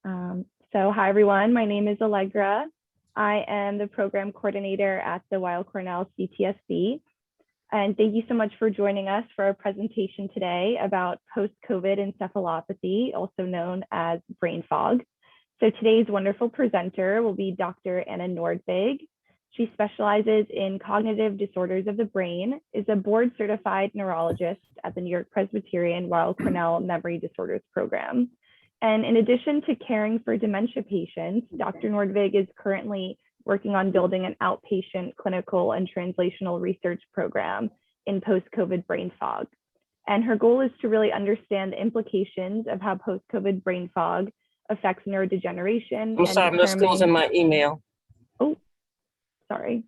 Hi everyone, my name is Allegra. I am the program coordinator at the Weill Cornell CTSC. And thank you so much for joining us for our presentation today about post-COVID encephalopathy, also known as brain fog. So today's wonderful presenter will be Dr. Anna Nordvig. She specializes in cognitive disorders of the brain, is a board certified neurologist at the NewYork-Presbyterian Weill Cornell Memory Disorders Program. And in addition to caring for dementia patients, Dr. Nordvig is currently working on building an outpatient clinical and translational research program in post-COVID brain fog. And her goal is to really understand the implications of how post-COVID brain fog affects neurodegeneration. I'm sorry, I'm just closing my email. Oh, sorry,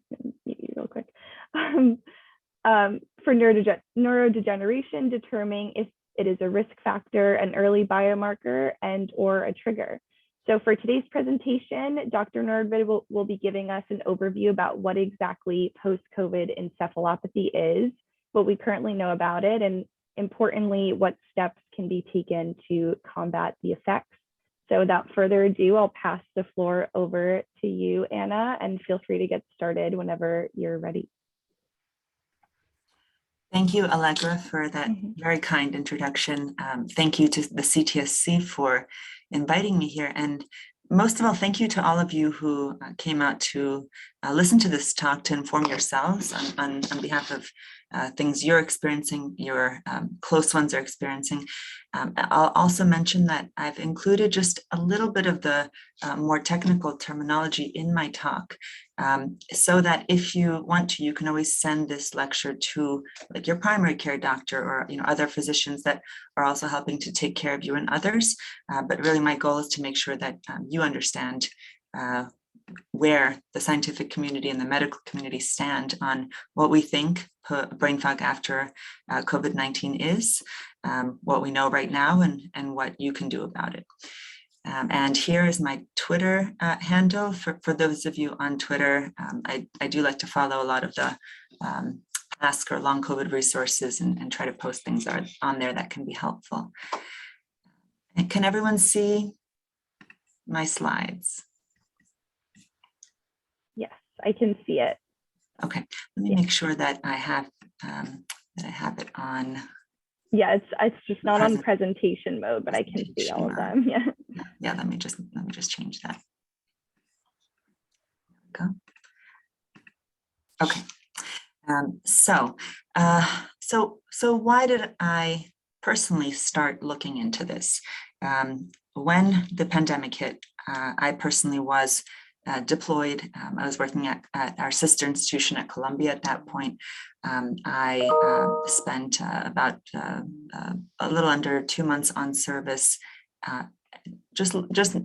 real quick. For neurodegeneration, determining if it is a risk factor, an early biomarker, and or a trigger. So for today's presentation, Dr. Nordvig will be giving us an overview about what exactly post-COVID encephalopathy is, what we currently know about it, and importantly, what steps can be taken to combat the effects. So without further ado, I'll pass the floor over to you, Anna, and feel free to get started whenever you're ready. Thank you, Allegra, for that very kind introduction. Thank you to the CTSC for inviting me here. And most of all, thank you to all of you who came out to listen to this talk to inform yourselves on behalf of things you're experiencing, your close ones are experiencing. I'll also mention that I've included just a little bit of the more technical terminology in my talk, so that if you want to, you can always send this lecture to like your primary care doctor or other physicians that are also helping to take care of you and others. But really my goal is to make sure that you understand where the scientific community and the medical community stand on what we think brain fog after COVID-19 is, what we know right now, and what you can do about it. And here is my Twitter handle. For those of you on Twitter, I do like to follow a lot of the PASC or long COVID resources and try to post things on there that can be helpful. And can everyone see my slides? Yes, I can see it. Okay, let me make sure that I have it on. Yeah, it's just not on presentation mode, but I can see all of them. Yeah. Yeah, let me just change that. There we go. Okay. So why did I personally start looking into this? When the pandemic hit, I personally was deployed. I was working at our sister institution at Columbia at that point. I spent about a little under 2 months on service, just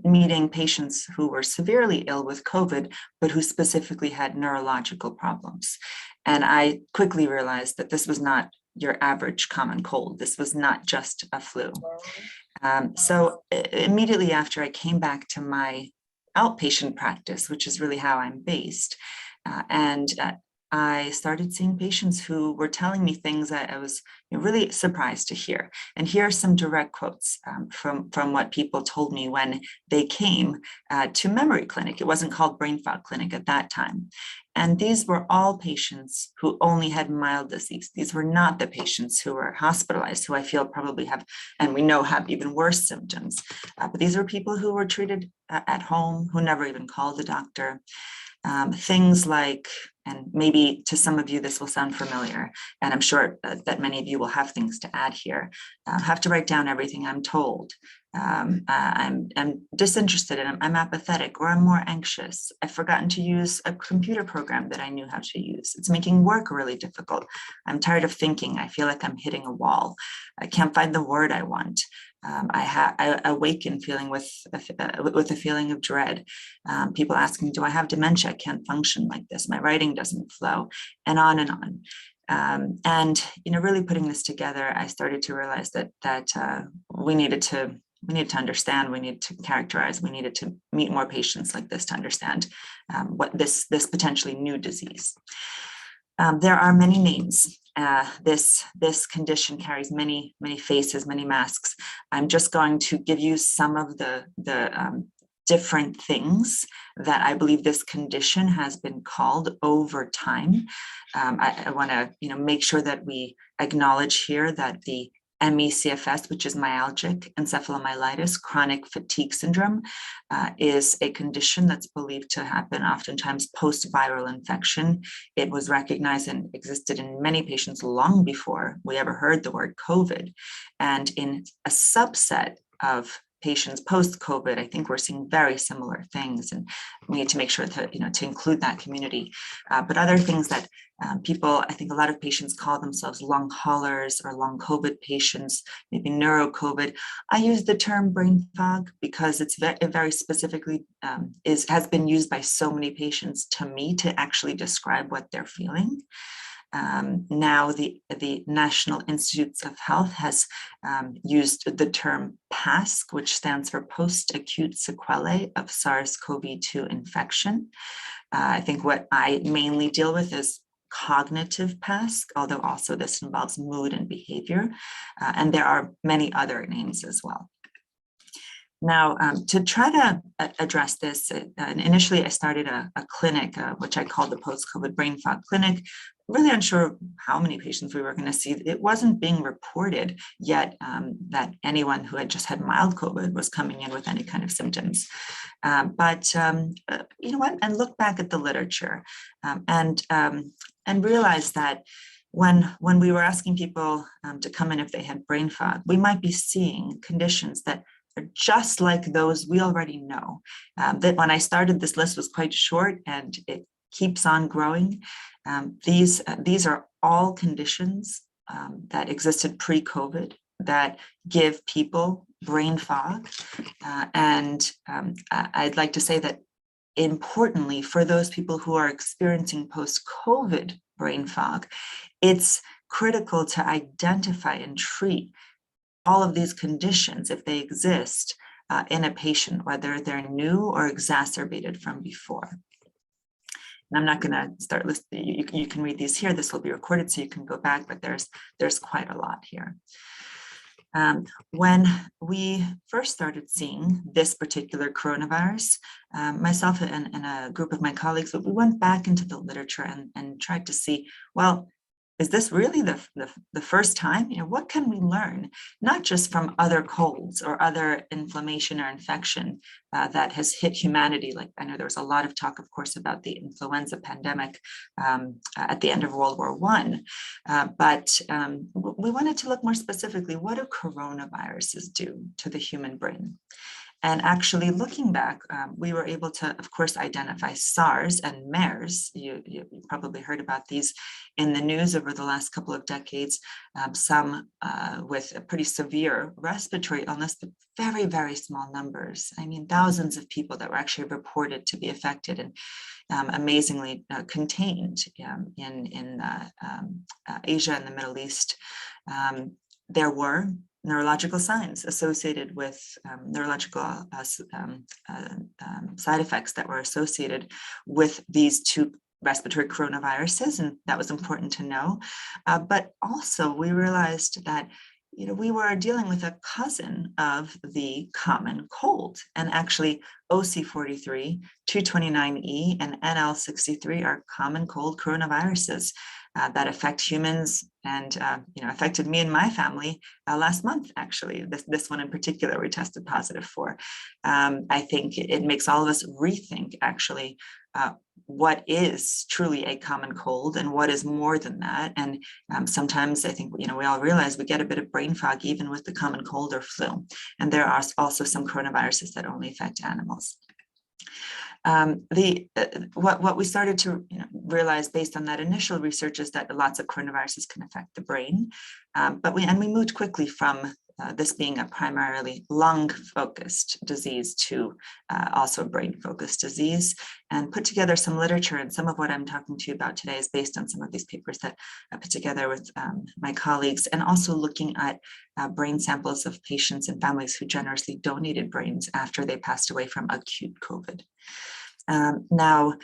meeting patients who were severely ill with COVID, but who specifically had neurological problems. And I quickly realized that this was not your average common cold. This was not just a flu. So immediately after I came back to my outpatient practice, which is really how I'm based, I started seeing patients who were telling me things that I was really surprised to hear. And here are some direct quotes from what people told me when they came to memory clinic. It wasn't called brain fog clinic at that time. And these were all patients who only had mild disease. These were not the patients who were hospitalized, who I feel probably have, and we know have even worse symptoms. But these were people who were treated at home, who never even called a doctor. Things like, and maybe to some of you this will sound familiar, and I'm sure that many of you will have things to add here. Have to write down everything I'm told. I'm disinterested and I'm apathetic, or I'm more anxious. I've forgotten to use a computer program that I knew how to use. It's making work really difficult. I'm tired of thinking. I feel like I'm hitting a wall. I can't find the word I want. I awaken feeling with a feeling of dread. People asking, do I have dementia? I can't function like this. My writing doesn't flow, and on and on. And really putting this together, I started to realize that we needed to understand, we needed to characterize, we needed to meet more patients like this to understand what this potentially new disease. There are many names. This condition carries many faces, many masks. I'm just going to give you some of the different things that I believe this condition has been called over time. I want to make sure that we acknowledge here that the ME/CFS, which is myalgic encephalomyelitis, chronic fatigue syndrome, is a condition that's believed to happen oftentimes post-viral infection. It was recognized and existed in many patients long before we ever heard the word COVID. And in a subset of patients post-COVID, I think we're seeing very similar things, and we need to make sure to include that community. But other things that people, I think a lot of patients call themselves long haulers or long COVID patients, maybe neuro-COVID. I use the term brain fog because it's very specifically has been used by so many patients to me to actually describe what they're feeling. Now the National Institutes of Health has used the term PASC, which stands for post-acute sequelae of SARS-CoV-2 infection. I think what I mainly deal with is cognitive PASC, although also this involves mood and behavior, and there are many other names as well. Now, to try to address this, initially I started a clinic, which I called the Post-COVID Brain Fog Clinic, really unsure how many patients we were going to see. It wasn't being reported yet that anyone who had just had mild COVID was coming in with any kind of symptoms. But you know what, and look back at the literature and realize that when we were asking people to come in if they had brain fog, we might be seeing conditions that are just like those we already know. That when I started, this list was quite short and it keeps on growing. These are all conditions that existed pre-COVID that give people brain fog. And I'd like to say that importantly, for those people who are experiencing post-COVID brain fog, it's critical to identify and treat all of these conditions if they exist in a patient, whether they're new or exacerbated from before. And I'm not going to start listing, you can read these here, this will be recorded so you can go back, but there's quite a lot here. When we first started seeing this particular coronavirus, myself and a group of my colleagues, we went back into the literature and tried to see, well, is this really the first time? You know, what can we learn, not just from other colds or other inflammation or infection that has hit humanity? Like, I know there was a lot of talk, of course, about the influenza pandemic at the end of World War I, but we wanted to look more specifically, what do coronaviruses do to the human brain? And actually looking back, we were able to, of course, identify SARS and MERS. You probably heard about these in the news over the last couple of decades, some with a pretty severe respiratory illness, but very, very small numbers. I mean, thousands of people that were actually reported to be affected and amazingly contained in Asia and the Middle East. There were neurological signs associated with neurological side effects that were associated with these two respiratory coronaviruses, and that was important to know. But also we realized that we were dealing with a cousin of the common cold, and actually OC43, 229E, and NL63 are common cold coronaviruses that affect humans and affected me and my family last month. Actually, this one in particular we tested positive for. I think it makes all of us rethink actually what is truly a common cold and what is more than that. And sometimes I think we all realize we get a bit of brain fog even with the common cold or flu. And there are also some coronaviruses that only affect animals. What we started to realize based on that initial research is that lots of coronaviruses can affect the brain, but we moved quickly from this being a primarily lung-focused disease to also a brain-focused disease, and put together some literature. And some of what I'm talking to you about today is based on some of these papers that I put together with my colleagues, and also looking at brain samples of patients and families who generously donated brains after they passed away from acute COVID. Now,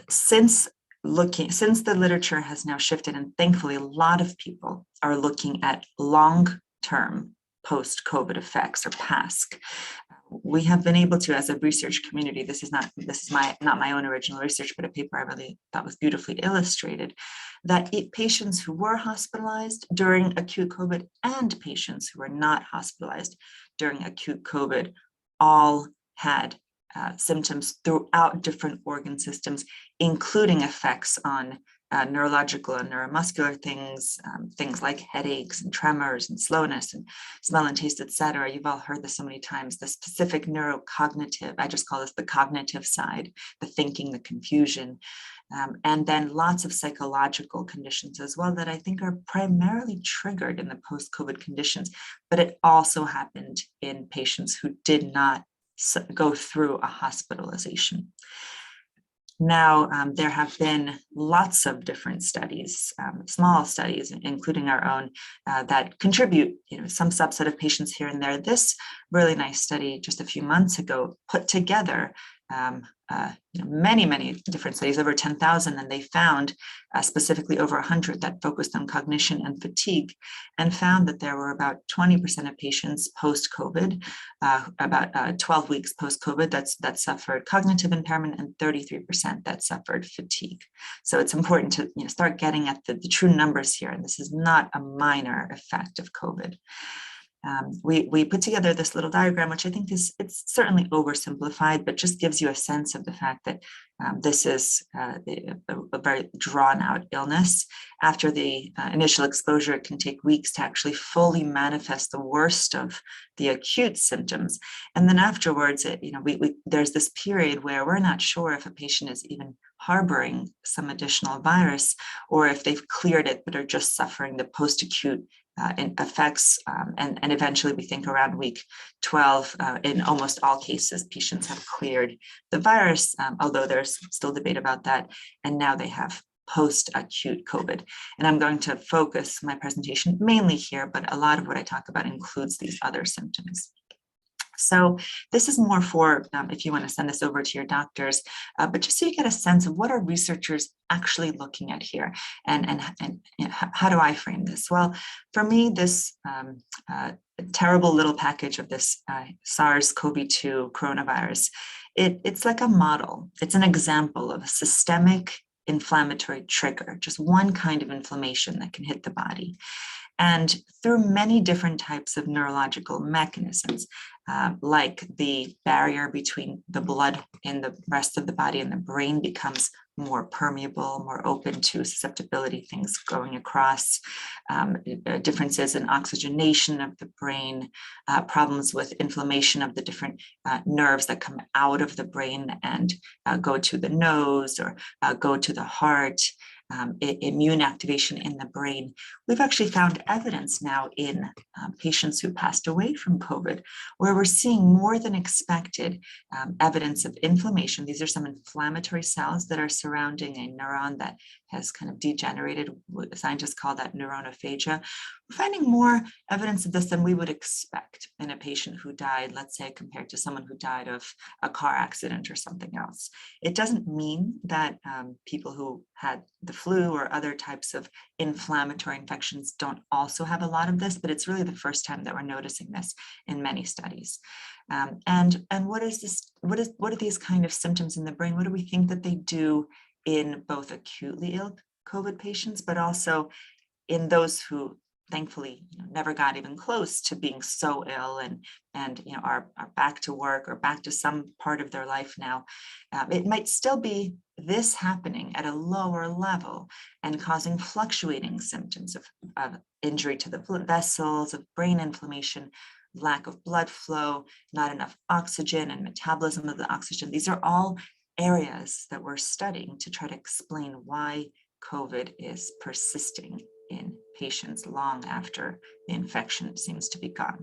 since since the literature has now shifted, and thankfully a lot of people are looking at long-term post-COVID effects, or PASC. We have been able to, as a research community, this is not my own original research, but a paper I really thought was beautifully illustrated, that patients who were hospitalized during acute COVID and patients who were not hospitalized during acute COVID all had symptoms throughout different organ systems, including effects on neurological and neuromuscular things, things like headaches and tremors and slowness and smell and taste, etc. You've all heard this so many times, the specific neurocognitive, I just call this the cognitive side, the thinking, the confusion, and then lots of psychological conditions as well that I think are primarily triggered in the post-COVID conditions, but it also happened in patients who did not go through a hospitalization. Now, there have been lots of different studies, small studies, including our own, that contribute, some subset of patients here and there. This really nice study just a few months ago put together many different studies, over 10,000, and they found specifically over 100 that focused on cognition and fatigue, and found that there were about 20% of patients post-COVID, about 12 weeks post-COVID, that suffered cognitive impairment, and 33% that suffered fatigue. So it's important to start getting at the true numbers here, and this is not a minor effect of COVID. We put together this little diagram, which I think it's certainly oversimplified, but just gives you a sense of the fact that this is a very drawn out illness. After the initial exposure, it can take weeks to actually fully manifest the worst of the acute symptoms. And then afterwards, there's this period where we're not sure if a patient is even harboring some additional virus, or if they've cleared it but are just suffering the post-acute effects, and eventually we think around week 12, in almost all cases, patients have cleared the virus, although there's still debate about that, and now they have post-acute COVID. And I'm going to focus my presentation mainly here, but a lot of what I talk about includes these other symptoms. So this is more for if you want to send this over to your doctors, but just so you get a sense of what are researchers actually looking at here, and how do I frame this? Well, for me, this terrible little package of this SARS-CoV-2 coronavirus, it's like a model. It's an example of a systemic inflammatory trigger, just one kind of inflammation that can hit the body. And through many different types of neurological mechanisms, like the barrier between the blood in the rest of the body and the brain becomes more permeable, more open to susceptibility, things going across, differences in oxygenation of the brain, problems with inflammation of the different nerves that come out of the brain and go to the nose or go to the heart, immune activation in the brain. We've actually found evidence now in patients who passed away from COVID, where we're seeing more than expected evidence of inflammation. These are some inflammatory cells that are surrounding a neuron that has kind of degenerated. Scientists call that neuronophagia. We're finding more evidence of this than we would expect in a patient who died, let's say, compared to someone who died of a car accident or something else. It doesn't mean that people who had the flu or other types of inflammatory infections don't also have a lot of this, but it's really the first time that we're noticing this in many studies. And what is this? What are these kind of symptoms in the brain? What do we think that they do in both acutely ill COVID patients, but also in those who thankfully never got even close to being so ill and are back to work or back to some part of their life now? It might still be this happening at a lower level and causing fluctuating symptoms of injury to the vessels, of brain inflammation, lack of blood flow, not enough oxygen and metabolism of the oxygen. These are all areas that we're studying to try to explain why COVID is persisting in patients long after the infection seems to be gone.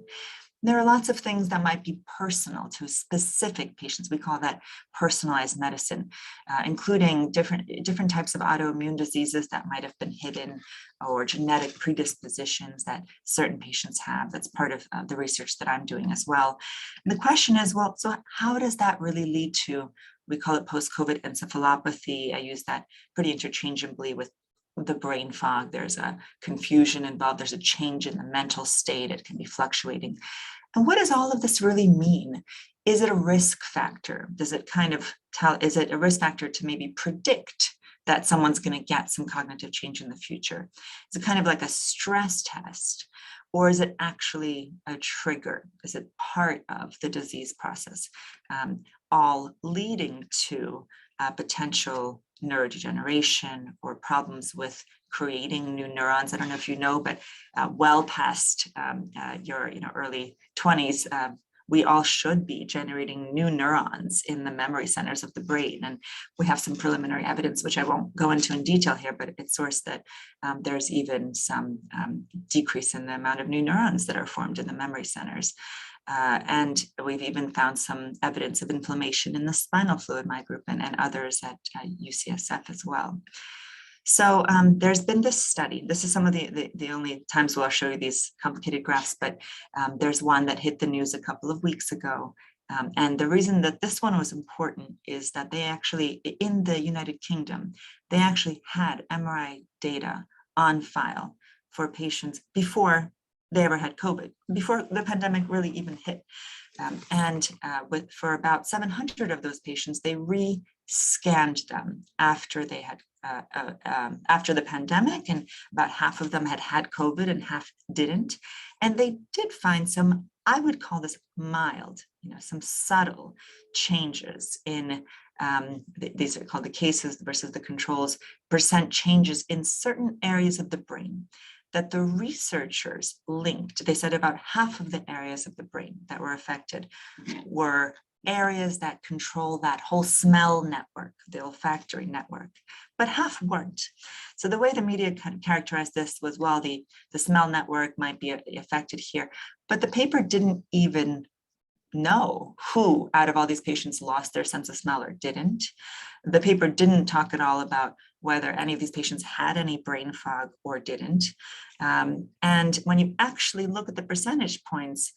There are lots of things that might be personal to specific patients. We call that personalized medicine, including different types of autoimmune diseases that might have been hidden, or genetic predispositions that certain patients have. That's part of the research that I'm doing as well. And the question is, well, so how does that really lead to we call it post-COVID encephalopathy. I use that pretty interchangeably with the brain fog. There's a confusion involved. There's a change in the mental state. It can be fluctuating. And what does all of this really mean? Is it a risk factor? Does it kind of is it a risk factor to maybe predict that someone's going to get some cognitive change in the future? Is it kind of like a stress test? Or is it actually a trigger? Is it part of the disease process, all leading to potential neurodegeneration or problems with creating new neurons? I don't know if you know, but well past your early 20s, we all should be generating new neurons in the memory centers of the brain. And we have some preliminary evidence, which I won't go into in detail here, but it's sourced that there's even some decrease in the amount of new neurons that are formed in the memory centers. And we've even found some evidence of inflammation in the spinal fluid, my group, and others at UCSF as well. So there's been this study. This is some of the only times where I'll show you these complicated graphs, but there's one that hit the news a couple of weeks ago. And the reason that this one was important is that they actually, in the United Kingdom, they actually had MRI data on file for patients before they ever had COVID, before the pandemic really even hit. For about 700 of those patients, they re-scanned them after they had after the pandemic, and about half of them had COVID and half didn't. And they did find some, I would call this mild, some subtle changes in these are called the cases versus the controls, percent changes in certain areas of the brain that the researchers linked. They said about half of the areas of the brain that were affected were areas that control that whole smell network, the olfactory network, but half weren't. So the way the media kind of characterized this was, well, the smell network might be affected here, but the paper didn't even know who out of all these patients lost their sense of smell or didn't. The paper didn't talk at all about whether any of these patients had any brain fog or didn't. And when you actually look at the percentage points,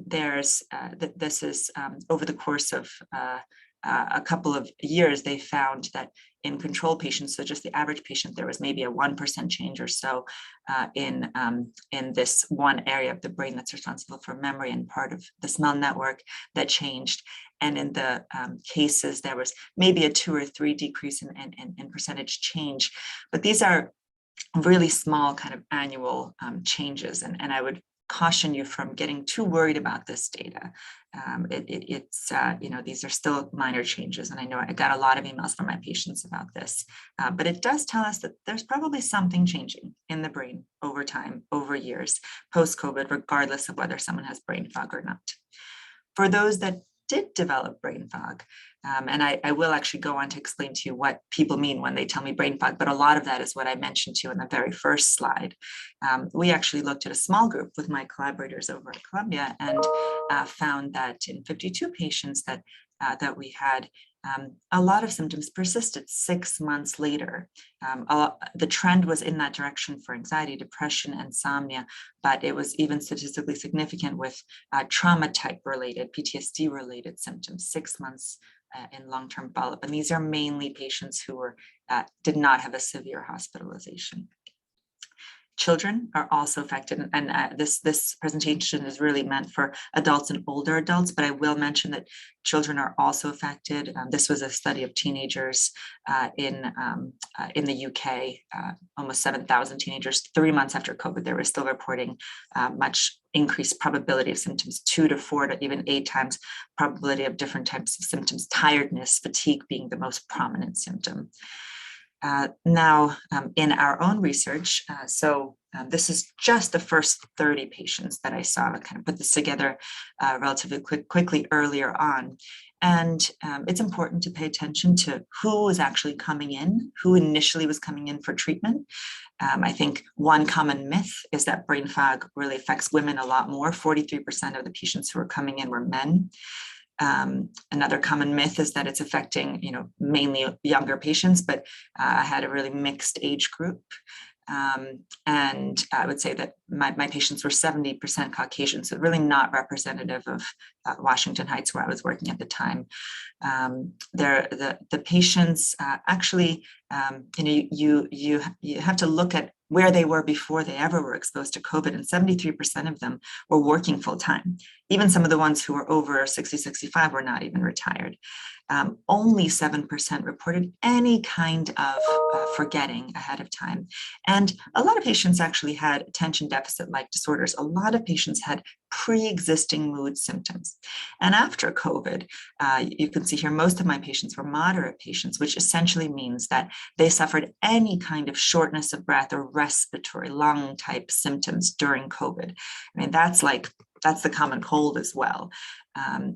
this is over the course of a couple of years, they found that in control patients, so just the average patient, there was maybe a 1% change or so in this one area of the brain that's responsible for memory and part of the smell network that changed. And in the cases, there was maybe a 2 or 3 decrease in percentage change. But these are really small kind of annual changes. And I would caution you from getting too worried about this data. These are still minor changes. And I know I got a lot of emails from my patients about this, but it does tell us that there's probably something changing in the brain over time, over years, post-COVID, regardless of whether someone has brain fog or not. For those that did develop brain fog, and I will actually go on to explain to you what people mean when they tell me brain fog, but a lot of that is what I mentioned to you in the very first slide. We actually looked at a small group with my collaborators over at Columbia and found that in 52 patients that we had, a lot of symptoms persisted 6 months later. The trend was in that direction for anxiety, depression, insomnia, but it was even statistically significant with trauma type related, PTSD related symptoms, 6 months in long-term follow-up. And these are mainly patients who did not have a severe hospitalization. Children are also affected, and this presentation is really meant for adults and older adults, but I will mention that children are also affected. This was a study of teenagers in the UK, almost 7,000 teenagers. 3 months after COVID, they were still reporting much increased probability of symptoms, 2 to 4 to even 8 times probability of different types of symptoms, tiredness, fatigue being the most prominent symptom. Now, in our own research, this is just the first 30 patients that I saw. I kind of put this together relatively quickly earlier on. And it's important to pay attention to who was actually coming in, who initially was coming in for treatment. I think one common myth is that brain fog really affects women a lot more. 43% of the patients who were coming in were men. Another common myth is that it's affecting, mainly younger patients, but I had a really mixed age group. And I would say that my patients were 70% Caucasian, so really not representative of Washington Heights, where I was working at the time. The patients actually, you have to look at where they were before they ever were exposed to COVID, and 73% of them were working full time. Even some of the ones who were over 60, 65 were not even retired. Only 7% reported any kind of forgetting ahead of time. And a lot of patients actually had attention deficit-like disorders. A lot of patients had pre-existing mood symptoms. And after COVID, you can see here, most of my patients were moderate patients, which essentially means that they suffered any kind of shortness of breath or respiratory lung type symptoms during COVID. I mean, that's the common cold as well.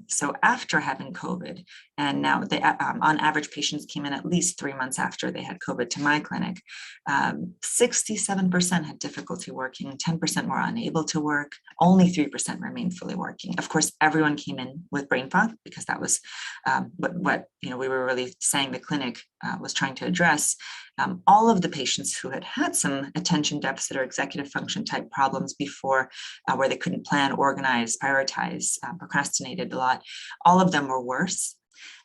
So after having COVID, and now they, on average, patients came in at least 3 months after they had COVID to my clinic. 67% had difficulty working, 10% were unable to work, only 3% remained fully working. Of course, everyone came in with brain fog, because that was what we were really saying the clinic was trying to address. All of the patients who had some attention deficit or executive function type problems before, where they couldn't plan, organize, prioritize, procrastinated a lot, all of them were worse.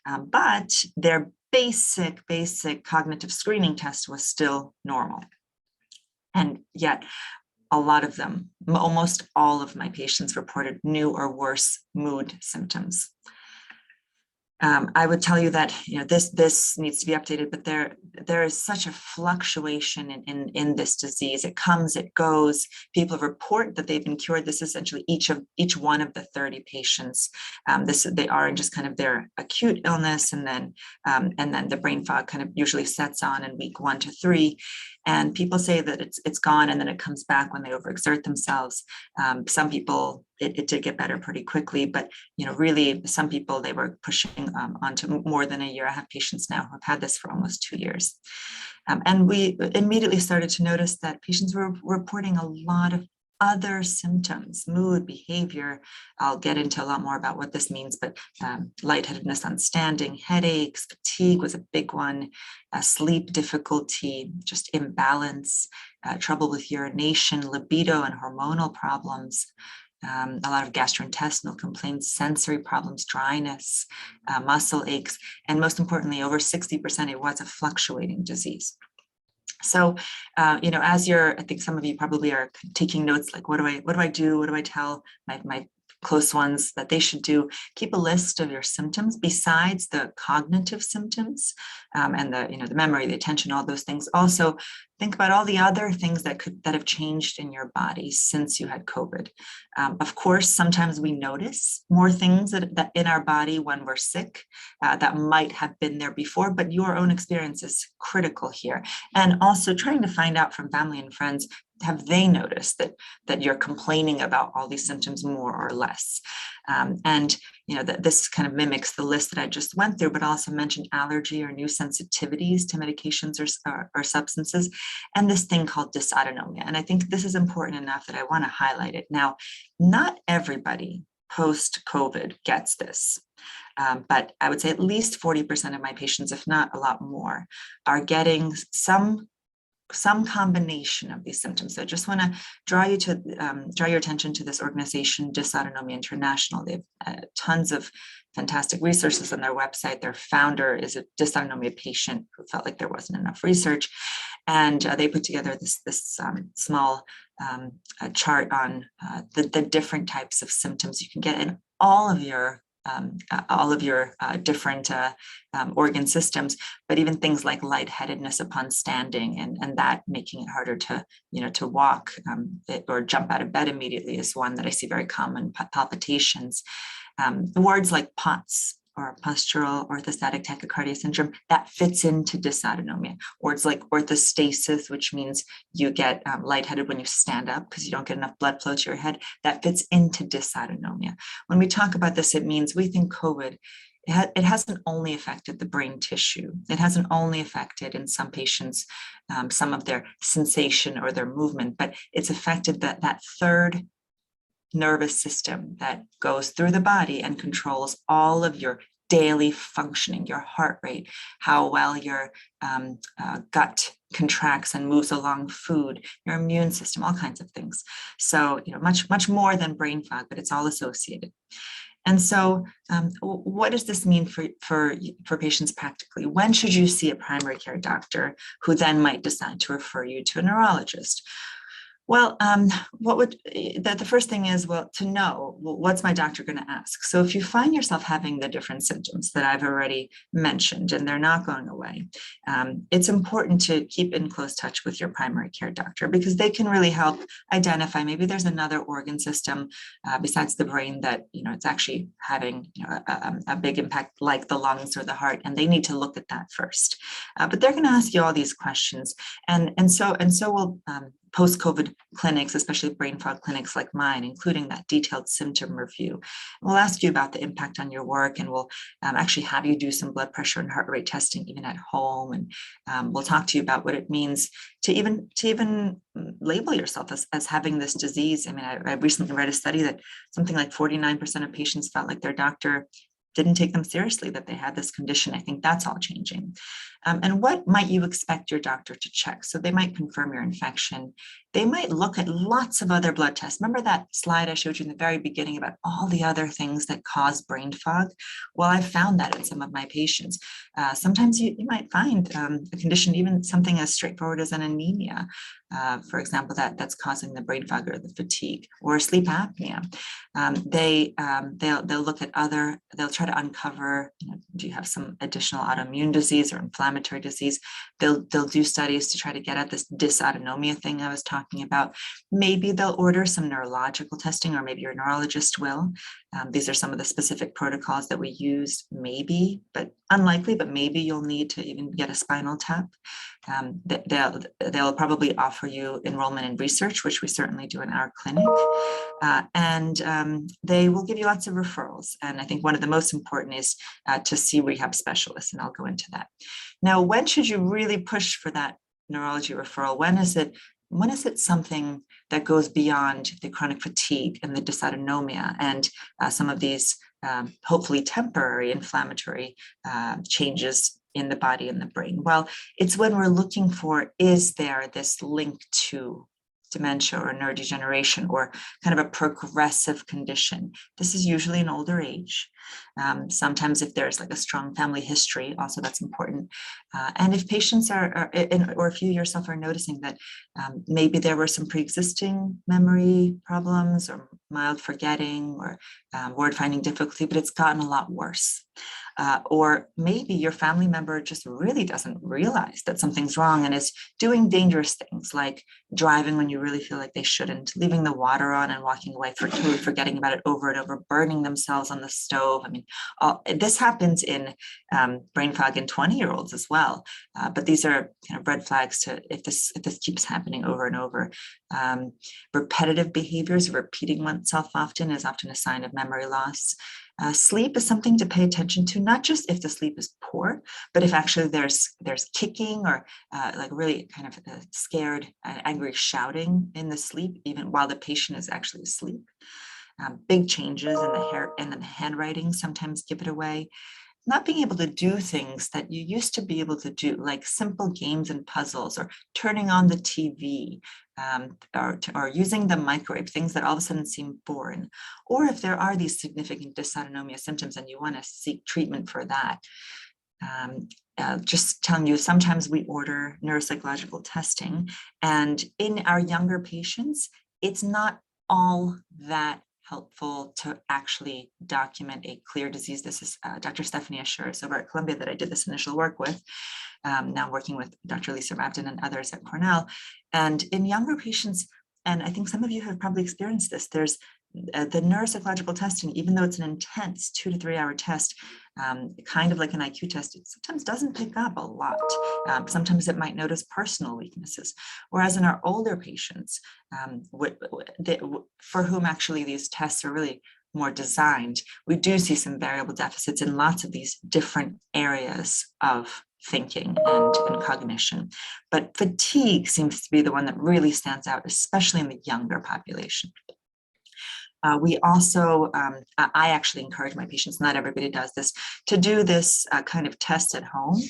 But their basic cognitive screening test was still normal. And yet a lot of them, almost all of my patients, reported new or worse mood symptoms. I would tell you that this needs to be updated, but there is such a fluctuation in this disease. It comes, it goes. People report that they've been cured. This is essentially each one of the 30 patients. They are in just kind of their acute illness, and then the brain fog kind of usually sets on in week 1 to 3. And people say that it's gone, and then it comes back when they overexert themselves. Some people, it did get better pretty quickly, but really some people, they were pushing onto more than a year. I have patients now who have had this for almost 2 years. And we immediately started to notice that patients were reporting a lot of other symptoms, mood, behavior. I'll get into a lot more about what this means, but lightheadedness on standing, headaches, fatigue was a big one, sleep difficulty, just imbalance, trouble with urination, libido and hormonal problems, a lot of gastrointestinal complaints, sensory problems, dryness, muscle aches, and most importantly, over 60%, it was a fluctuating disease. So, as I think some of you probably are taking notes, like, what do I do? What do I tell my close ones that they should do? Keep a list of your symptoms besides the cognitive symptoms and the memory, the attention, all those things. Also, think about all the other things that have changed in your body since you had COVID. Of course, sometimes we notice more things that in our body when we're sick that might have been there before, but your own experience is critical here. And also trying to find out from family and friends, have they noticed that you're complaining about all these symptoms more or less? And that this kind of mimics the list that I just went through, but also mentioned allergy or new sensitivities to medications or substances, and this thing called dysautonomia. And I think this is important enough that I want to highlight it. Now, not everybody post-COVID gets this. But I would say at least 40% of my patients, if not a lot more, are getting some combination of these symptoms. So I just want to draw your attention to this organization, Dysautonomia International. They have tons of fantastic resources on their website. Their founder is a dysautonomia patient who felt like there wasn't enough research, and they put together this small chart on the different types of symptoms you can get in all of your different organ systems, but even things like lightheadedness upon standing and that making it harder to walk or jump out of bed immediately is one that I see very common. Palpitations, words like POTS or postural orthostatic tachycardia syndrome, that fits into dysautonomia. Words like orthostasis, which means you get lightheaded when you stand up because you don't get enough blood flow to your head, that fits into dysautonomia. When we talk about this, it means we think COVID, it hasn't only affected the brain tissue. It hasn't only affected in some patients some of their sensation or their movement, but it's affected that third nervous system that goes through the body and controls all of your daily functioning, your heart rate, how well your gut contracts and moves along food, your immune system, all kinds of things. So, much more than brain fog, but it's all associated. And so what does this mean for patients practically? When should you see a primary care doctor who then might decide to refer you to a neurologist? Well, the first thing is, to know, what's my doctor going to ask? So if you find yourself having the different symptoms that I've already mentioned and they're not going away, it's important to keep in close touch with your primary care doctor, because they can really help identify maybe there's another organ system besides the brain that, it's actually having a big impact, like the lungs or the heart, and they need to look at that first. But they're going to ask you all these questions, and so will post-COVID clinics, especially brain fog clinics like mine, including that detailed symptom review. We'll ask you about the impact on your work, and we'll actually have you do some blood pressure and heart rate testing even at home. And we'll talk to you about what it means to even label yourself as having this disease. I mean, I recently read a study that something like 49% of patients felt like their doctor didn't take them seriously, that they had this condition. I think that's all changing. And what might you expect your doctor to check? So they might confirm your infection. They might look at lots of other blood tests. Remember that slide I showed you in the very beginning about all the other things that cause brain fog? Well, I've found that in some of my patients. Sometimes you might find a condition, even something as straightforward as an anemia, for example, that's causing the brain fog or the fatigue, or sleep apnea. They'll look at they'll try to uncover, do you have some additional autoimmune disease or inflammatory disease? They'll do studies to try to get at this dysautonomia thing I was talking about. Maybe they'll order some neurological testing, or maybe your neurologist will. These are some of the specific protocols that we use, maybe, but unlikely, but maybe you'll need to even get a spinal tap. They'll probably offer you enrollment in research, which we certainly do in our clinic. And they will give you lots of referrals. And I think one of the most important is to see rehab specialists, and I'll go into that. Now, when should you really push for that neurology referral? When is it something that goes beyond the chronic fatigue and the dysautonomia and some of these hopefully temporary inflammatory changes in the body and the brain? Well, it's when we're looking for, is there this link to dementia or neurodegeneration or kind of a progressive condition? This is usually an older age. Sometimes if there's like a strong family history, also that's important. And if patients or if you yourself are noticing that maybe there were some pre-existing memory problems or mild forgetting or word finding difficulty, but it's gotten a lot worse. Or maybe your family member just really doesn't realize that something's wrong and is doing dangerous things like driving when you really feel like they shouldn't, leaving the water on and walking away, totally forgetting about it over and over, burning themselves on the stove. I mean, this happens in brain fog in 20-year-olds as well. But these are kind of red flags to if this keeps happening over and over. Repetitive behaviors, repeating oneself often is often a sign of memory loss. Sleep is something to pay attention to, not just if the sleep is poor, but if actually there's kicking or like really kind of scared, angry shouting in the sleep, even while the patient is actually asleep. Big changes in the hair and the handwriting sometimes give it away. Not being able to do things that you used to be able to do, like simple games and puzzles, or turning on the TV, or using the microwave, things that all of a sudden seem foreign. Or if there are these significant dysautonomia symptoms and you want to seek treatment for that. Just telling you, sometimes we order neuropsychological testing, and in our younger patients, it's not all that helpful to actually document a clear disease. This is Dr. Stephanie Assuris over at Columbia that I did this initial work with, now working with Dr. Lisa Rabden and others at Cornell. And in younger patients, and I think some of you have probably experienced this, there's the neuropsychological testing, even though it's an intense 2 to 3 hour test, kind of like an IQ test, it sometimes doesn't pick up a lot. Sometimes it might notice personal weaknesses. Whereas in our older patients, for whom actually these tests are really more designed, we do see some variable deficits in lots of these different areas of thinking and cognition. But fatigue seems to be the one that really stands out, especially in the younger population. We also, I actually encourage my patients, not everybody does this, to do this kind of test at home,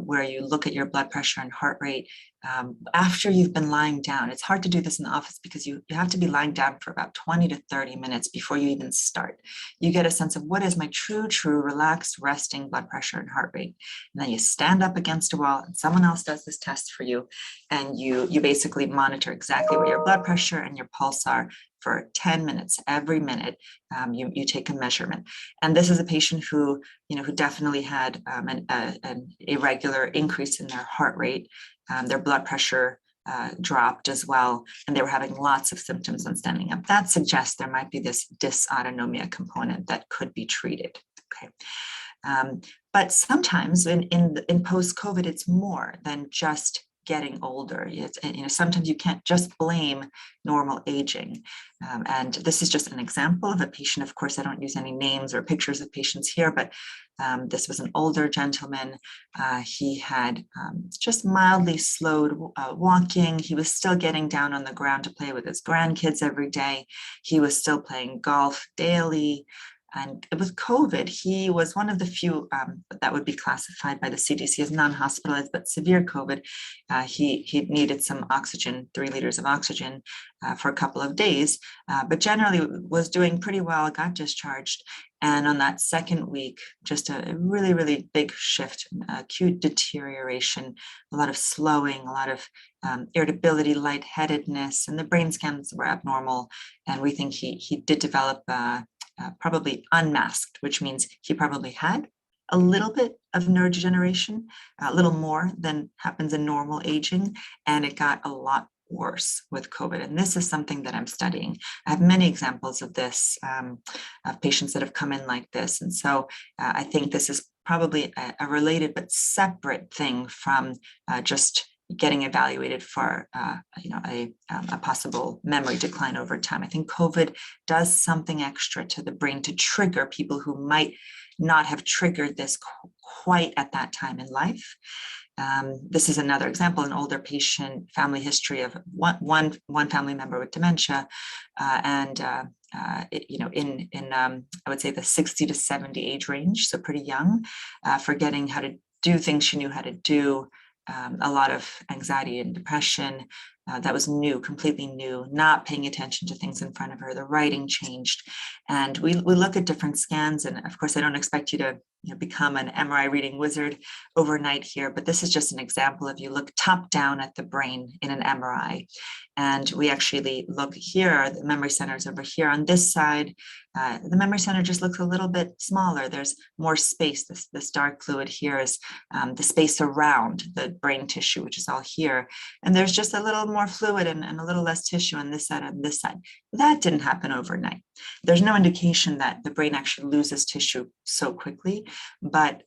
where you look at your blood pressure and heart rate after you've been lying down. It's hard to do this in the office because you have to be lying down for about 20 to 30 minutes before you even start. You get a sense of what is my true, relaxed, resting blood pressure and heart rate. And then you stand up against a wall and someone else does this test for you. And you basically monitor exactly what your blood pressure and your pulse are for 10 minutes. Every minute, you take a measurement. And this is a patient who definitely had an irregular increase in their heart rate. Their blood pressure dropped as well, and they were having lots of symptoms on standing up. That suggests there might be this dysautonomia component that could be treated. Okay. But sometimes in post-COVID, it's more than just getting older. Sometimes you can't just blame normal aging. And this is just an example of a patient. Of course, I don't use any names or pictures of patients here, but this was an older gentleman. He had just mildly slowed walking. He was still getting down on the ground to play with his grandkids every day. He was still playing golf daily. And with COVID, he was one of the few that would be classified by the CDC as non-hospitalized, but severe COVID. He needed some oxygen, 3 liters of oxygen for a couple of days, but generally was doing pretty well, got discharged. And on that second week, just a really, really big shift, acute deterioration, a lot of slowing, a lot of irritability, lightheadedness, and the brain scans were abnormal. And we think he did develop probably unmasked, which means he probably had a little bit of neurodegeneration, a little more than happens in normal aging, and it got a lot worse with COVID. And this is something that I'm studying. I have many examples of this, of patients that have come in like this. And so I think this is probably a related but separate thing from just getting evaluated for a possible memory decline over time. I think COVID does something extra to the brain to trigger people who might not have triggered this quite at that time in life. This is another example, an older patient, family history of one family member with dementia, in I would say the 60 to 70 age range, so pretty young, forgetting how to do things she knew how to do. A lot of anxiety and depression that was new, completely new, not paying attention to things in front of her. The writing changed. And we look at different scans. And of course, I don't expect you to become an MRI reading wizard overnight here, but this is just an example of you look top down at the brain in an MRI. And we actually look here, the memory centers over here on this side. The memory center just looks a little bit smaller. There's more space. This dark fluid here is the space around the brain tissue, which is all here. And there's just a little more fluid and a little less tissue on this side and this side. That didn't happen overnight. There's no indication that the brain actually loses tissue so quickly. But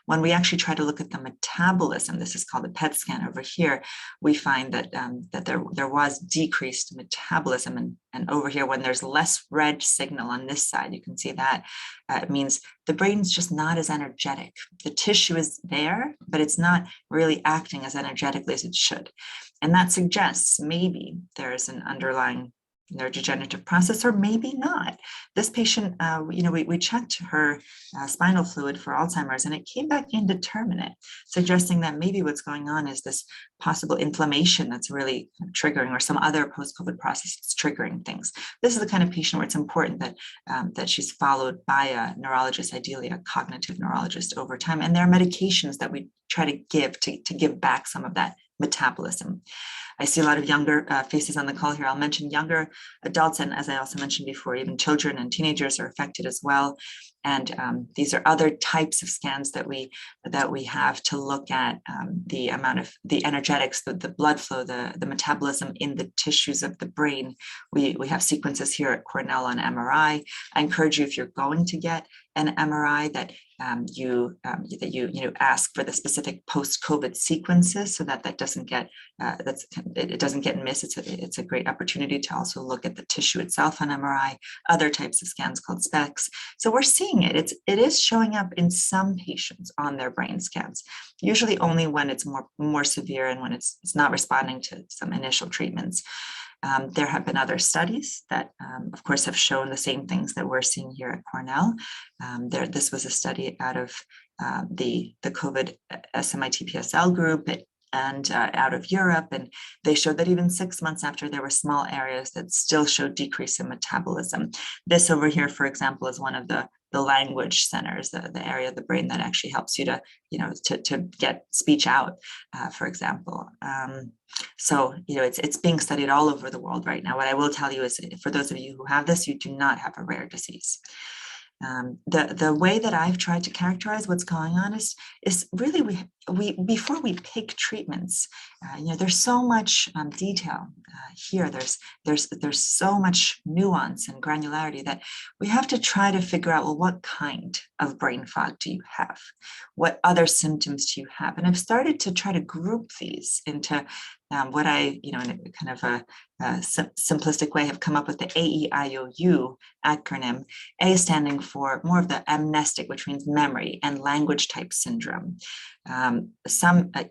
when we actually try to look at the metabolism, this is called a PET scan over here, we find that there was decreased metabolism. And over here, when there's less red signal on this side, you can see that it means the brain's just not as energetic. The tissue is there, but it's not really acting as energetically as it should. And that suggests maybe there's an underlying neurodegenerative process, or maybe not. This patient, we checked her spinal fluid for Alzheimer's, and it came back indeterminate, suggesting that maybe what's going on is this possible inflammation that's really triggering, or some other post-COVID process that's triggering things. This is the kind of patient where it's important that she's followed by a neurologist, ideally a cognitive neurologist over time. And there are medications that we try to give to give back some of that metabolism. I see a lot of younger faces on the call here. I'll mention younger adults, and as I also mentioned before, even children and teenagers are affected as well. And these are other types of scans that we have to look at the amount of the energetics, the blood flow, the metabolism in the tissues of the brain. We have sequences here at Cornell on MRI. I encourage you, if you're going to get an MRI, that you ask for the specific post-COVID sequences, so that doesn't get it doesn't get missed. It's a great opportunity to also look at the tissue itself on MRI, other types of scans called specs. So we're seeing it is showing up in some patients on their brain scans, usually only when it's more severe and when it's not responding to some initial treatments. There have been other studies that, of course, have shown the same things that we're seeing here at Cornell. This was a study out of the COVID SMI-TPSL group and out of Europe, and they showed that even 6 months after, there were small areas that still showed decrease in metabolism. This over here, for example, is one of the language centers, the area of the brain that actually helps you to, to get speech out, for example. So, it's being studied all over the world right now. What I will tell you is, for those of you who have this, you do not have a rare disease. The way that I've tried to characterize what's going on is really we before we pick treatments, there's so much detail here. There's so much nuance and granularity that we have to try to figure out, well, what kind of brain fog do you have? What other symptoms do you have? And I've started to try to group these into what I, in a kind of a simplistic way, have come up with the AEIOU acronym, A standing for more of the amnestic, which means memory, and language type syndrome.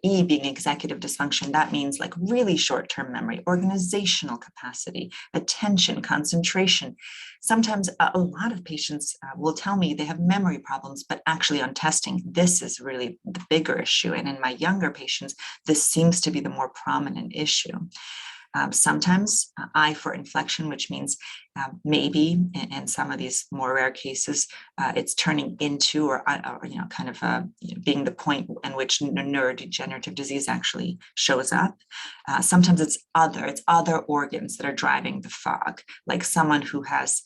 E being executive dysfunction, that means like really short-term memory, organizational capacity, attention, concentration. Sometimes a lot of patients will tell me they have memory problems, but actually on testing, this is really the bigger issue. And in my younger patients, this seems to be the more prominent issue. Sometimes I for inflection, which means maybe in some of these more rare cases, it's turning into or kind of being the point in which neurodegenerative disease actually shows up. Sometimes it's other organs that are driving the fog, like someone who has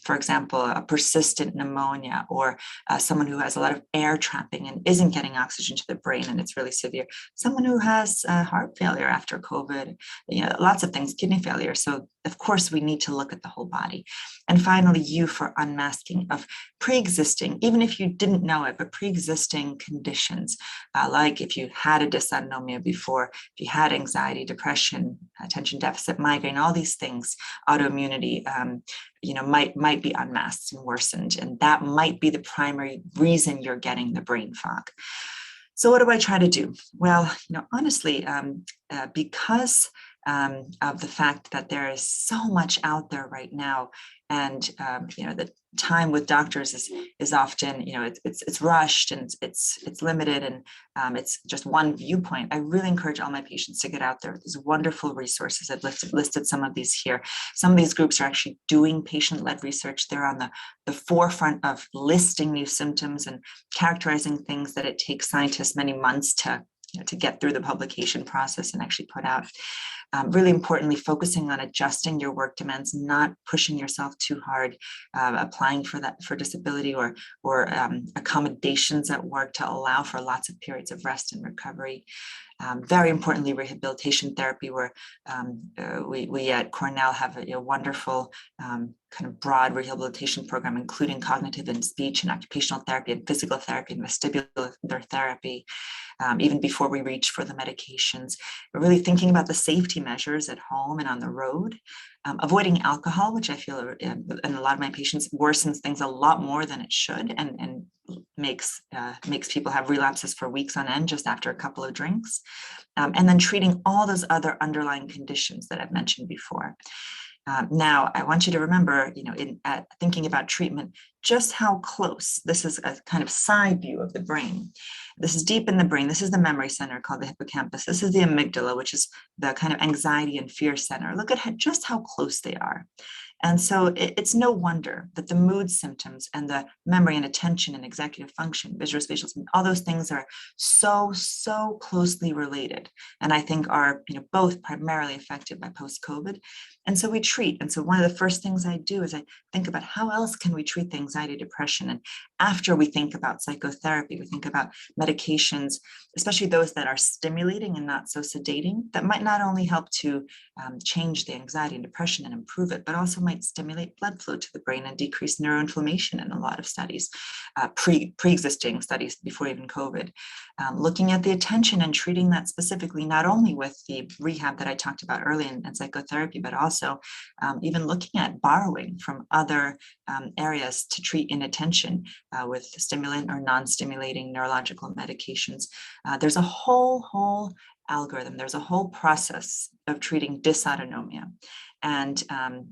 for example, a persistent pneumonia, or someone who has a lot of air trapping and isn't getting oxygen to the brain and it's really severe. Someone who has heart failure after COVID, lots of things, kidney failure. So of course we need to look at the whole body. And finally, U for unmasking of pre-existing, even if you didn't know it, but pre-existing conditions, like if you had a dysautonomia before, if you had anxiety, depression, attention deficit, migraine, all these things, autoimmunity, might be unmasked and worsened, and that might be the primary reason you're getting the brain fog. So what do I try to do? Well, honestly, because of the fact that there is so much out there right now, and the time with doctors is often it's rushed and it's limited, and it's just one viewpoint. I really encourage all my patients to get out there. There's wonderful resources. I've listed some of these here. Some of these groups are actually doing patient-led research. They're on the forefront of listing new symptoms and characterizing things that it takes scientists many months to get through the publication process and actually put out. Really importantly, focusing on adjusting your work demands, not pushing yourself too hard, applying for disability or accommodations at work to allow for lots of periods of rest and recovery. Very importantly, rehabilitation therapy, where we at Cornell have a wonderful kind of broad rehabilitation program, including cognitive and speech and occupational therapy and physical therapy and vestibular therapy, even before we reach for the medications. We're really thinking about the safety measures at home and on the road. Avoiding alcohol, which I feel in a lot of my patients worsens things a lot more than it should, and makes people have relapses for weeks on end just after a couple of drinks. And then treating all those other underlying conditions that I've mentioned before. Now, I want you to remember, in thinking about treatment, just how close. This is a kind of side view of the brain. This is deep in the brain. This is the memory center called the hippocampus. This is the amygdala, which is the kind of anxiety and fear center. Look at just how close they are. And so it's no wonder that the mood symptoms and the memory and attention and executive function, visuospatial, all those things are so closely related. And I think are both primarily affected by post-COVID. And so we treat. And so one of the first things I do is I think about how else can we treat the anxiety, depression. And after we think about psychotherapy, we think about medications, especially those that are stimulating and not so sedating, that might not only help to change the anxiety and depression and improve it, but also might stimulate blood flow to the brain and decrease neuroinflammation in a lot of studies, pre-existing studies before even COVID. Looking at the attention and treating that specifically, not only with the rehab that I talked about earlier and psychotherapy, but also even looking at borrowing from other areas to treat inattention with stimulant or non-stimulating neurological medications. There's a whole algorithm. There's a whole process of treating dysautonomia. And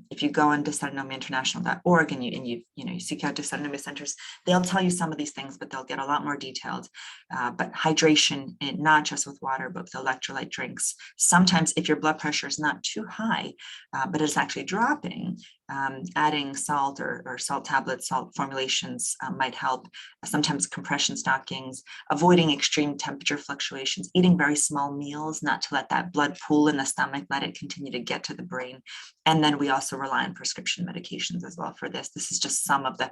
if you go on dysautonomiainternational.org and you seek out dysautonomia centers, they'll tell you some of these things, but they'll get a lot more detailed. But hydration, not just with water, but with electrolyte drinks. Sometimes if your blood pressure is not too high, but it's actually dropping, adding salt or salt tablets, salt formulations might help. Sometimes compression stockings, avoiding extreme temperature fluctuations, eating very small meals, not to let that blood pool in the stomach, let it continue to get to the brain. And then we also rely on prescription medications as well for this. This is just some of the,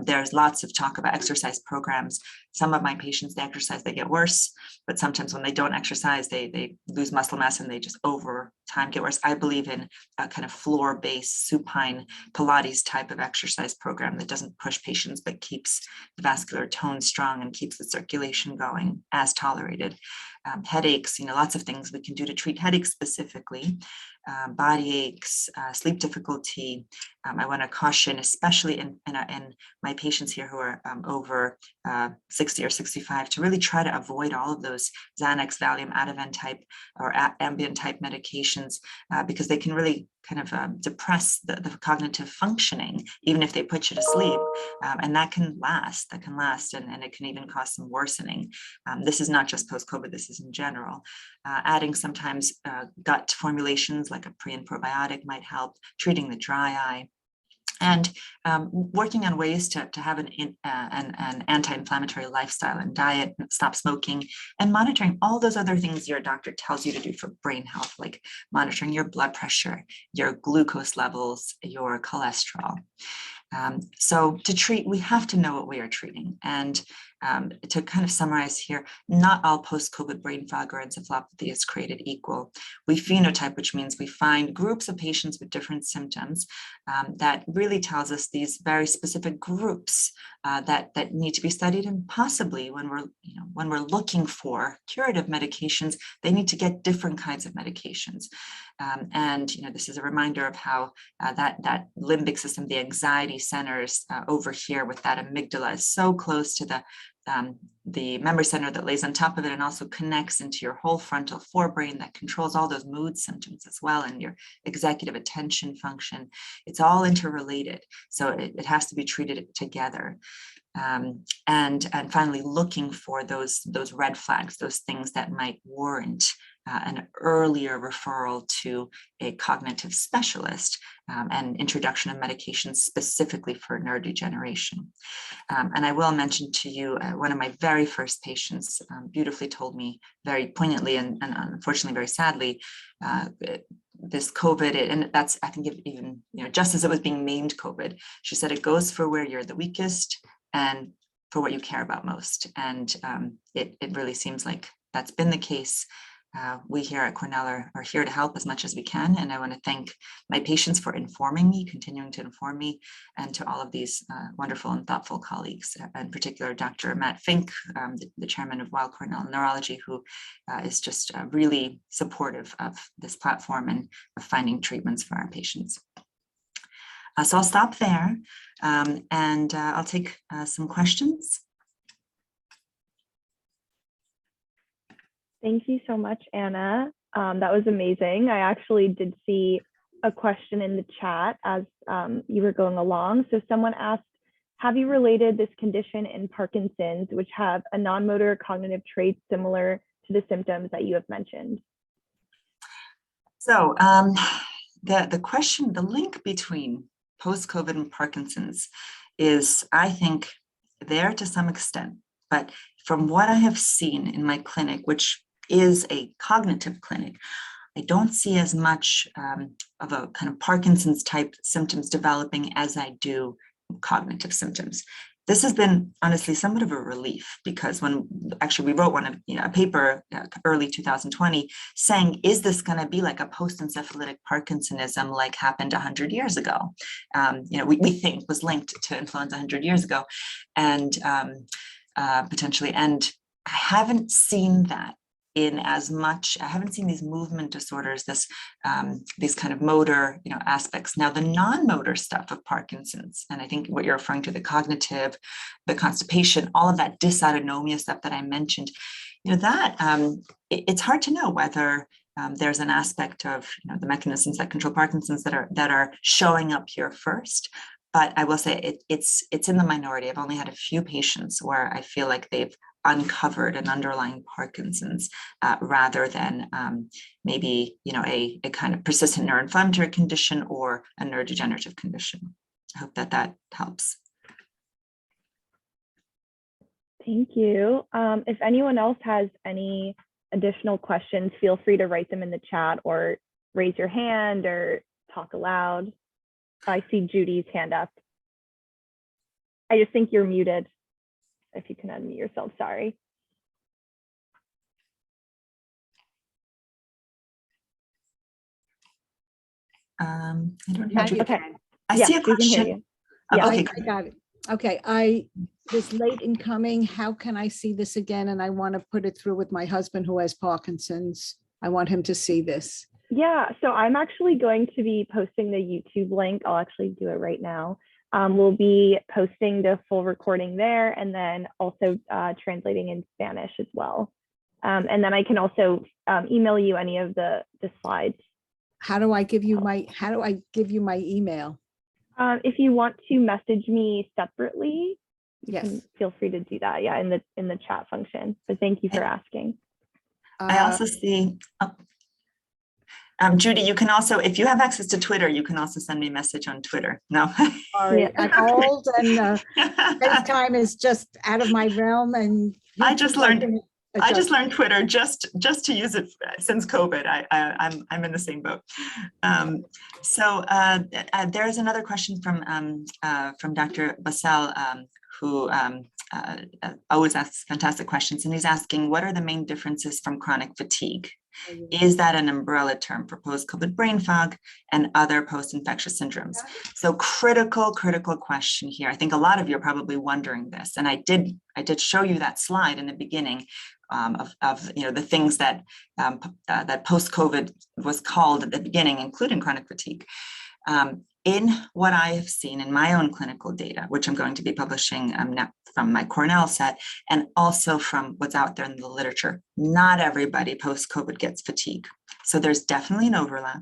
there's lots of talk about exercise programs. Some of my patients, they exercise, they get worse, but sometimes when they don't exercise, they lose muscle mass and they just over time get worse. I believe in a kind of floor-based supine Pilates type of exercise program that doesn't push patients, but keeps the vascular tone strong and keeps the circulation going as tolerated. Headaches, lots of things we can do to treat headaches specifically. Body aches, sleep difficulty. I want to caution, especially in my patients here who are over 60 or 65, to really try to avoid all of those Xanax, Valium, Ativan type or Ambien type medications because they can really kind of depress the cognitive functioning, even if they put you to sleep. And that can last, and it can even cause some worsening. This is not just post-COVID, this is in general. Adding sometimes gut formulations like a pre and probiotic might help, treating the dry eye. And working on ways to have an anti-inflammatory lifestyle and diet, stop smoking, and monitoring all those other things your doctor tells you to do for brain health, like monitoring your blood pressure, your glucose levels, your cholesterol. So to treat, we have to know what we are treating. And to kind of summarize here, not all post-COVID brain fog or encephalopathy is created equal. We phenotype, which means we find groups of patients with different symptoms that really tells us these very specific groups that need to be studied, and possibly when we're looking for curative medications, they need to get different kinds of medications. And this is a reminder of how that limbic system, the anxiety centers over here with that amygdala, is so close to the memory center that lays on top of it, and also connects into your whole frontal forebrain that controls all those mood symptoms as well, and your executive attention function. It's all interrelated, so it has to be treated together. And finally, looking for those red flags, those things that might warrant an earlier referral to a cognitive specialist and introduction of medications specifically for neurodegeneration. And I will mention to you, one of my very first patients beautifully told me very poignantly and unfortunately very sadly, this COVID, and that's, I think, even just as it was being named COVID, she said it goes for where you're the weakest and for what you care about most. And it really seems like that's been the case. We here at Cornell are here to help as much as we can. And I want to thank my patients for informing me, continuing to inform me, and to all of these wonderful and thoughtful colleagues, in particular, Dr. Matt Fink, the chairman of Weill Cornell Neurology, who is just really supportive of this platform and of finding treatments for our patients. So I'll stop there and I'll take some questions. Thank you so much, Anna. That was amazing. I actually did see a question in the chat as you were going along. So someone asked, have you related this condition in Parkinson's, which have a non-motor cognitive traits similar to the symptoms that you have mentioned? So the question, the link between post-COVID and Parkinson's is, I think, there to some extent. But from what I have seen in my clinic, which is a cognitive clinic, I don't see as much of a kind of Parkinson's type symptoms developing as I do cognitive symptoms. This has been honestly somewhat of a relief, because when actually we wrote a paper early 2020 saying, is this going to be like a post-encephalitic Parkinsonism like happened 100 years ago? We think was linked to influenza 100 years ago, and potentially. And I haven't seen that in as much. I haven't seen these movement disorders, these kind of motor, aspects. Now, the non-motor stuff of Parkinson's, and I think what you're referring to, the cognitive, the constipation, all of that dysautonomia stuff that I mentioned, it's hard to know whether there's an aspect of the mechanisms that control Parkinson's that are showing up here first. But I will say it's in the minority. I've only had a few patients where I feel like they've uncovered an underlying Parkinson's rather than maybe a kind of persistent neuroinflammatory condition or a neurodegenerative condition. I hope that helps. Thank you. If anyone else has any additional questions, feel free to write them in the chat or raise your hand or talk aloud. I see Judy's hand up. I just think you're muted. If you can unmute yourself, sorry. I don't know. Okay. I see a question. Yeah, okay, I got it. Okay, I was late in coming. How can I see this again? And I want to put it through with my husband who has Parkinson's. I want him to see this. Yeah, so I'm actually going to be posting the YouTube link. I'll actually do it right now. We'll be posting the full recording there and then also translating in Spanish as well. And then I can also email you any of the slides. How do I give you my email? If you want to message me separately, Yes, feel free to do that. Yeah, in the chat function. But thank you for asking. I also see. Judy, you can also, if you have access to Twitter, you can also send me a message on Twitter. No. sorry, Yeah. I'm old and FaceTime is just out of my realm. And I just learned Twitter just to use it since COVID. I'm in the same boat. So there's another question from Dr. Basel, who always asks fantastic questions, and he's asking, what are the main differences from chronic fatigue? Is that an umbrella term for post-COVID brain fog and other post-infectious syndromes? So critical question here. I think a lot of you are probably wondering this, and I did show you that slide in the beginning of the things that that post-COVID was called at the beginning, including chronic fatigue. In what I have seen in my own clinical data, which I'm going to be publishing now from my Cornell set, and also from what's out there in the literature, not everybody post-COVID gets fatigue. So there's definitely an overlap.